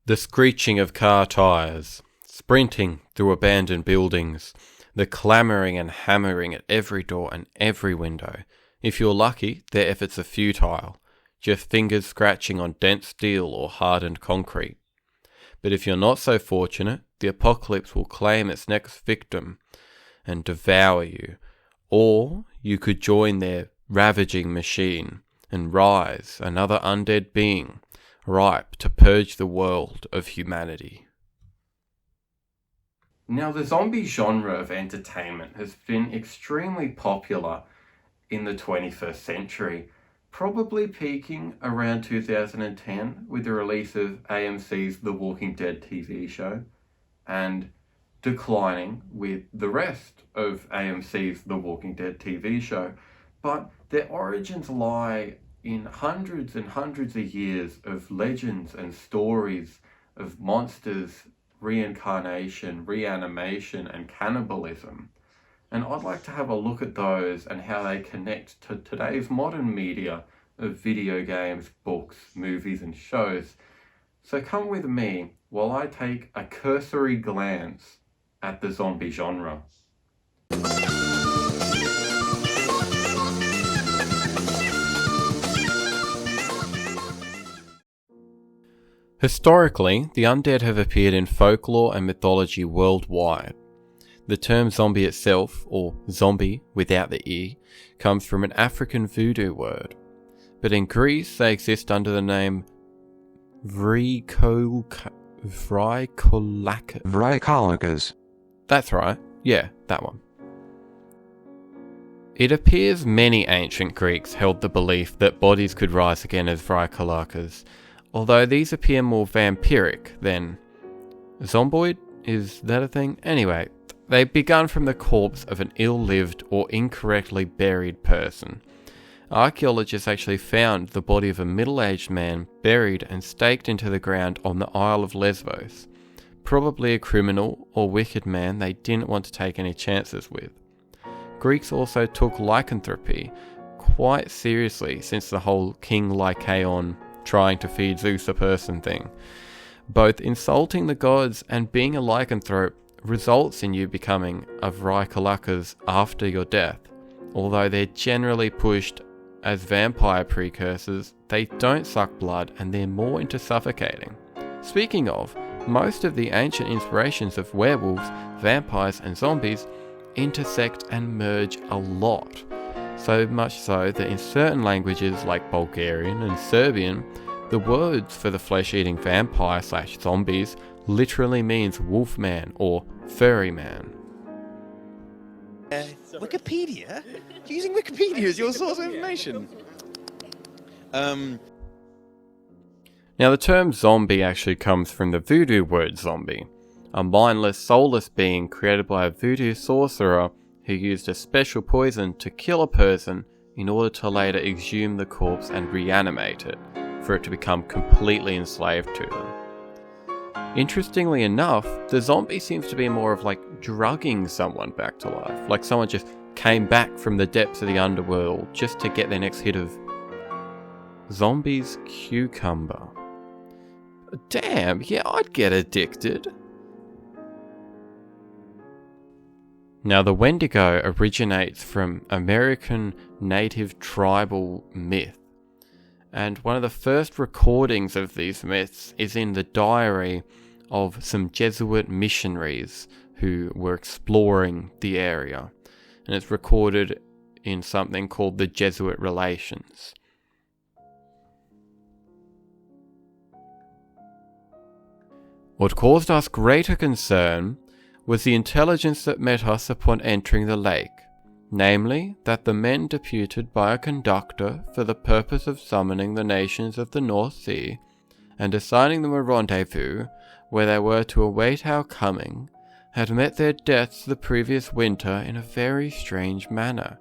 The screeching of car tyres, sprinting through abandoned buildings, the clamouring and hammering at every door and every window. If you're lucky, their efforts are futile, just fingers scratching on dense steel or hardened concrete. But if you're not so fortunate, the apocalypse will claim its next victim and devour you. Or you could join their ravaging machine and rise, another undead being, ripe to purge the world of humanity. Now, the zombie genre of entertainment has been extremely popular in the 21st century, probably peaking around 2010 with the release of AMC's The Walking Dead TV show, and declining with the rest of AMC's The Walking Dead TV show. But their origins lie in hundreds and hundreds of years of legends and stories of monsters, reincarnation, reanimation, and cannibalism. And I'd like to have a look at those and how they connect to today's modern media of video games, books, movies, and shows. So come with me while I take a cursory glance at the zombie genre. Historically, the undead have appeared in folklore and mythology worldwide. The term zombie itself, or zombie without the E, comes from an African voodoo word. But in Greece, they exist under the name Vrykolakas. That's right, yeah, that one. It appears many ancient Greeks held the belief that bodies could rise again as vrykolakas, although these appear more vampiric than zomboid. Is that a thing? Anyway, they've begun from the corpse of an ill-lived or incorrectly buried person. Archaeologists actually found the body of a middle-aged man buried and staked into the ground on the Isle of Lesbos. Probably a criminal or wicked man they didn't want to take any chances with. Greeks also took lycanthropy quite seriously since the whole King Lycaon trying to feed Zeus a person thing. Both insulting the gods and being a lycanthrope results in you becoming a vrykolakas after your death. Although they're generally pushed as vampire precursors, they don't suck blood and they're more into suffocating. Speaking of, most of the ancient inspirations of werewolves, vampires and zombies intersect and merge a lot. So much so that in certain languages like Bulgarian and Serbian, the words for the flesh-eating vampire/zombies literally means wolfman or furry man. Wikipedia? You're using Wikipedia as your source of information? Now the term zombie actually comes from the voodoo word zombie, a mindless, soulless being created by a voodoo sorcerer who used a special poison to kill a person in order to later exhume the corpse and reanimate it, for it to become completely enslaved to them. Interestingly enough, the zombie seems to be more of like drugging someone back to life, like someone just came back from the depths of the underworld just to get their next hit of zombies cucumber. Damn, yeah, I'd get addicted. Now, the Wendigo originates from American native tribal myth, and one of the first recordings of these myths is in the diary of some Jesuit missionaries who were exploring the area, and it's recorded in something called the Jesuit Relations. What caused us greater concern was the intelligence that met us upon entering the lake, namely, that the men deputed by a conductor for the purpose of summoning the nations of the North Sea, and assigning them a rendezvous where they were to await our coming, had met their deaths the previous winter in a very strange manner.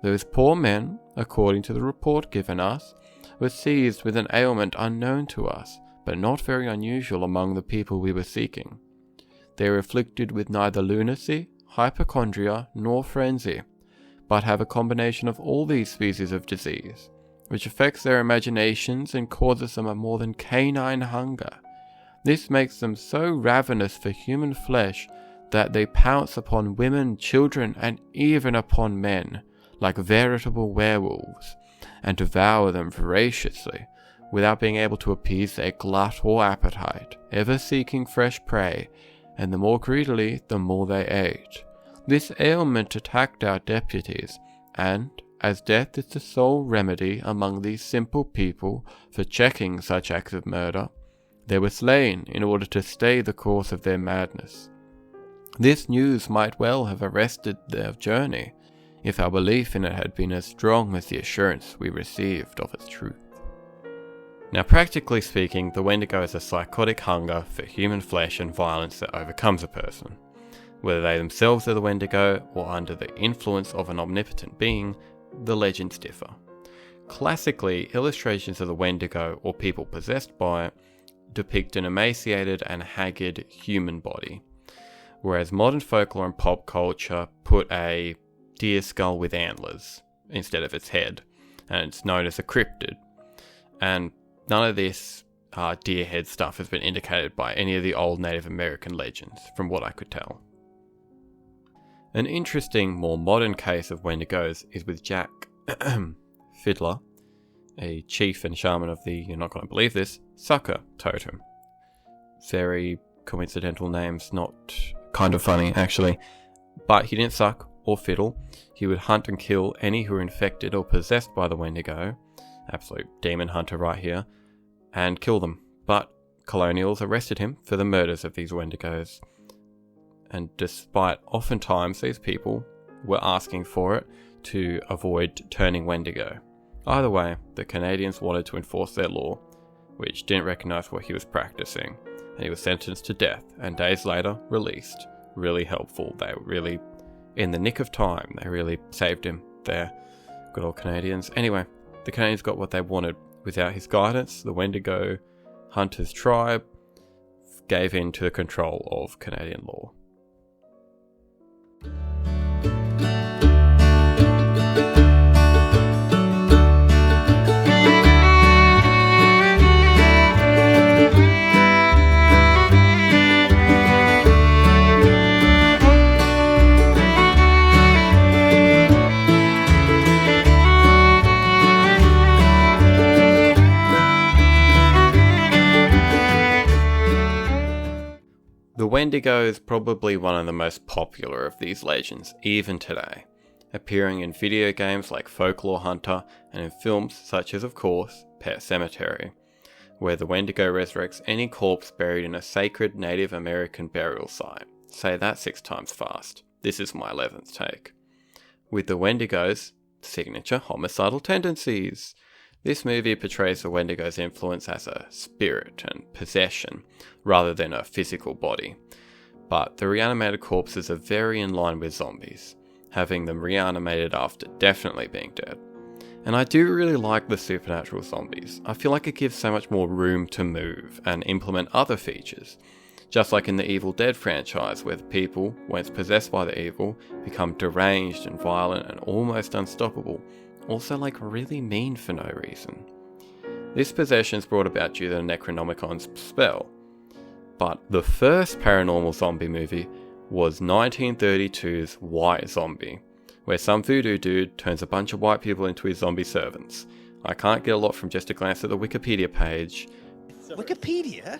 Those poor men, according to the report given us, were seized with an ailment unknown to us, but not very unusual among the people we were seeking. They are afflicted with neither lunacy, hypochondria, nor frenzy, but have a combination of all these species of disease, which affects their imaginations and causes them a more than canine hunger. This makes them so ravenous for human flesh that they pounce upon women, children, and even upon men, like veritable werewolves, and devour them voraciously, without being able to appease their glut or appetite, ever seeking fresh prey, and the more greedily, the more they ate. This ailment attacked our deputies, and, as death is the sole remedy among these simple people for checking such acts of murder, they were slain in order to stay the course of their madness. This news might well have arrested their journey, if our belief in it had been as strong as the assurance we received of its truth. Now, practically speaking, the Wendigo is a psychotic hunger for human flesh and violence that overcomes a person. Whether they themselves are the Wendigo or under the influence of an omnipotent being, the legends differ. Classically, illustrations of the Wendigo or people possessed by it depict an emaciated and haggard human body, whereas modern folklore and pop culture put a deer skull with antlers instead of its head, and it's known as a cryptid. And none of this deer head stuff has been indicated by any of the old Native American legends, from what I could tell. An interesting, more modern case of Wendigos is with Jack Fiddler, a chief and shaman of the, you're not going to believe this, Sucker Totem. Very coincidental names, not kind of funny actually. But he didn't suck or fiddle. He would hunt and kill any who were infected or possessed by the Wendigo, absolute demon hunter right here, and kill them. But colonials arrested him for the murders of these Wendigos. And despite oftentimes these people were asking for it to avoid turning Wendigo. Either way, the Canadians wanted to enforce their law, which didn't recognise what he was practicing, and he was sentenced to death, and days later released. Really helpful. They were really in the nick of time. They really saved him there. Good old Canadians. Anyway, the Canadians got what they wanted. Without his guidance, the Wendigo hunters tribe gave in to the control of Canadian law. The Wendigo is probably one of the most popular of these legends, even today, appearing in video games like Folklore Hunter and in films such as, of course, Pet Sematary, where the Wendigo resurrects any corpse buried in a sacred Native American burial site. Say that 6 times fast. This is my 11th take. With the Wendigo's signature homicidal tendencies. This movie portrays the Wendigo's influence as a spirit and possession, rather than a physical body. But the reanimated corpses are very in line with zombies, having them reanimated after definitely being dead. And I do really like the supernatural zombies. I feel like it gives so much more room to move and implement other features. Just like in the Evil Dead franchise, where the people, once possessed by the evil, become deranged and violent and almost unstoppable. Also really mean for no reason. This possession is brought about due to the Necronomicon's spell. But the first paranormal zombie movie was 1932's White Zombie, where some voodoo dude turns a bunch of white people into his zombie servants. I can't get a lot from just a glance at the Wikipedia page. Wikipedia?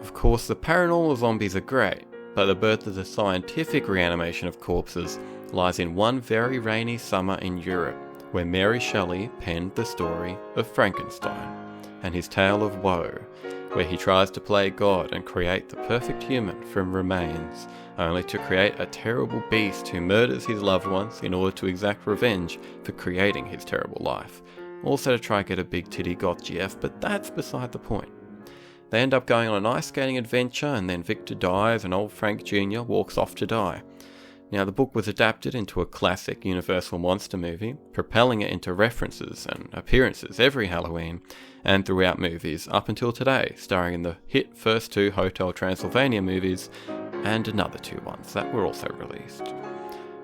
Of course, the paranormal zombies are great, but the birth of the scientific reanimation of corpses lies in one very rainy summer in Europe, where Mary Shelley penned the story of Frankenstein and his tale of woe, where he tries to play God and create the perfect human from remains, only to create a terrible beast who murders his loved ones in order to exact revenge for creating his terrible life. Also to try to get a big titty goth GF, but that's beside the point. They end up going on an ice skating adventure, and then Victor dies and old Frank Jr. walks off to die. Now, the book was adapted into a classic Universal monster movie, propelling it into references and appearances every Halloween and throughout movies up until today, starring in the hit first 2 Hotel Transylvania movies and another 2 ones that were also released.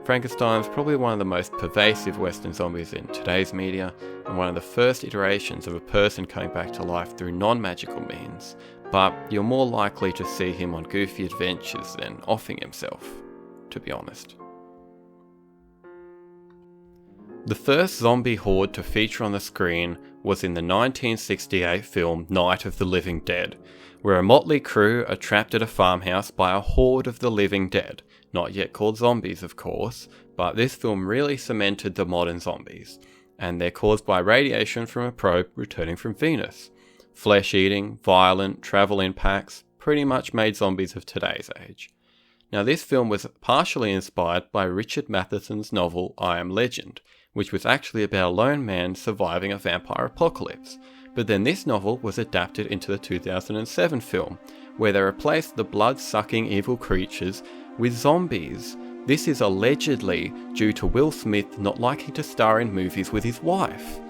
Frankenstein's probably one of the most pervasive Western zombies in today's media, and one of the first iterations of a person coming back to life through non-magical means, but you're more likely to see him on goofy adventures than offing himself, to be honest. The first zombie horde to feature on the screen was in the 1968 film Night of the Living Dead, where a motley crew are trapped at a farmhouse by a horde of the living dead, not yet called zombies of course, but this film really cemented the modern zombies, and they're caused by radiation from a probe returning from Venus. Flesh-eating, violent, travel in packs, pretty much made zombies of today's age. Now this film was partially inspired by Richard Matheson's novel I Am Legend, which was actually about a lone man surviving a vampire apocalypse, but then this novel was adapted into the 2007 film, where they replaced the blood-sucking evil creatures with zombies. This is allegedly due to Will Smith not liking to star in movies with his wife,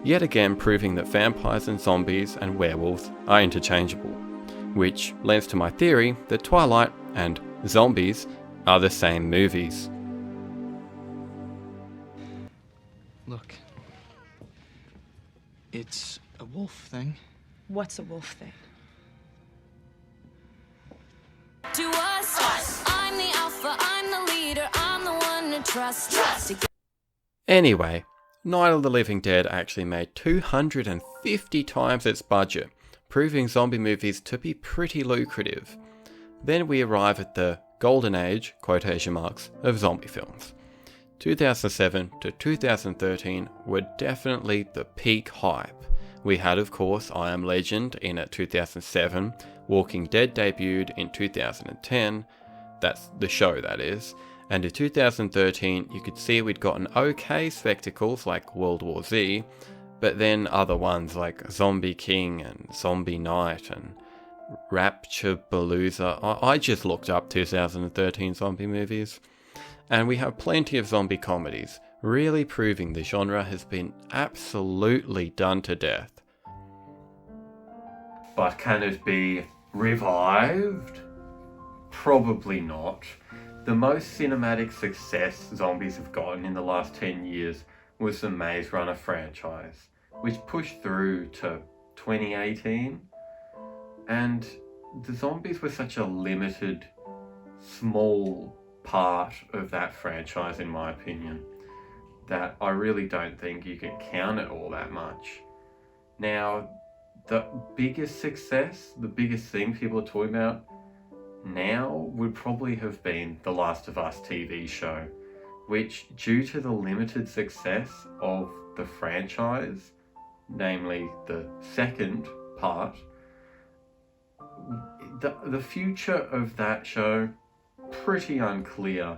yet again proving that vampires and zombies and werewolves are interchangeable, which lends to my theory that Twilight and zombies are the same movies. Look. It's a wolf thing. What's a wolf thing? To us, I'm the alpha, I'm the leader, I'm the one to trust. Anyway, Night of the Living Dead actually made 250 times its budget, proving zombie movies to be pretty lucrative. Then we arrive at the golden age, quotation marks, of zombie films. 2007 to 2013 were definitely the peak hype. We had, of course, I Am Legend in at 2007, Walking Dead debuted in 2010, that's the show that is, and in 2013 you could see we'd gotten okay spectacles like World War Z, but then other ones like Zombie King and Zombie Night and Rapture Palooza. I just looked up 2013 zombie movies. And we have plenty of zombie comedies, really proving the genre has been absolutely done to death. But can it be revived? Probably not. The most cinematic success zombies have gotten in the last 10 years was the Maze Runner franchise, which pushed through to 2018. And the zombies were such a limited, small part of that franchise, in my opinion, that I really don't think you can count it all that much. Now, the biggest success, the biggest thing people are talking about now would probably have been The Last of Us TV show, which, due to the limited success of the franchise, namely the second part, the future of that show pretty unclear,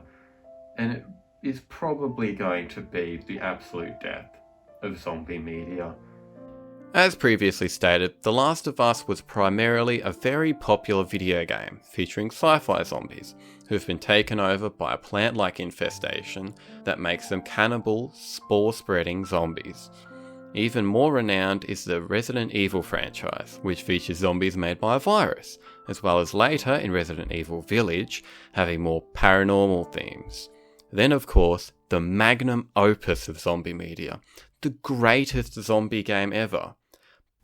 and it is probably going to be the absolute death of zombie media. As previously stated, The Last of Us was primarily a very popular video game featuring sci-fi zombies who have been taken over by a plant-like infestation that makes them cannibal, spore-spreading zombies. Even more renowned is the Resident Evil franchise, which features zombies made by a virus, as well as later in Resident Evil Village, having more paranormal themes. Then of course, the magnum opus of zombie media, the greatest zombie game ever,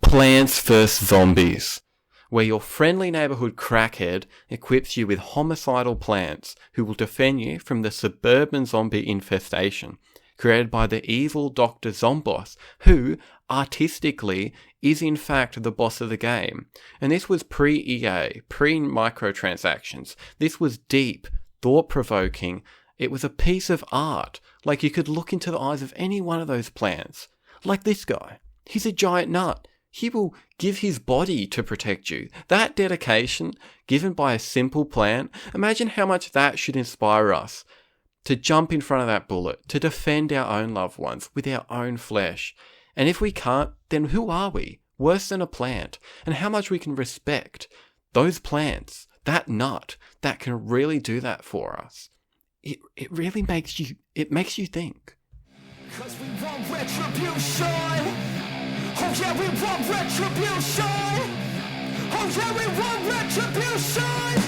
Plants vs. Zombies, where your friendly neighbourhood crackhead equips you with homicidal plants who will defend you from the suburban zombie infestation created by the evil Dr. Zomboss, who, artistically, is in fact the boss of the game. And this was pre-EA, pre-microtransactions. This was deep, thought-provoking. It was a piece of art. Like, you could look into the eyes of any one of those plants. Like this guy. He's a giant nut. He will give his body to protect you. That dedication, given by a simple plant, imagine how much that should inspire us to jump in front of that bullet, to defend our own loved ones with our own flesh. And if we can't, then who are we? Worse than a plant. And how much we can respect those plants, that nut, that can really do that for us. it really makes you think. 'Cause we want retribution. Oh yeah, we want retribution. Oh yeah, we want retribution.